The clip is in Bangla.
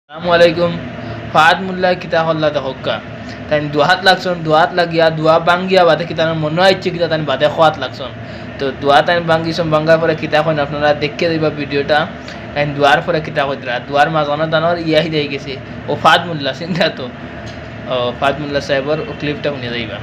আসসালামু আলাইকুম। ফাহাদ মোল্লা কিতা হল্লা দেখকা তাই দুহাত লাগছন, দুহাত লাগিয়া দুয়া বাঙ্গিয়া বাদে কিতা মনে হচ্ছে কিতা তাই বাদে খোয়াত লাগছন। তো দুয়া তাই বাঙ্গিছন, বাঙ্গার পরে কিতা কইন আপনারা দেখে দিবা ভিডিওটা। তাই দুয়ার পরে কিতা কইতরা, দুয়ার মাঝখানে দানোর ইয়াহি দিয়ে গেছে ও ফাহাদ মোল্লা চিন্তা তো। ও ফাহাদ মোল্লা সাহেবর ও ক্লিপটা শুনে যাইবা।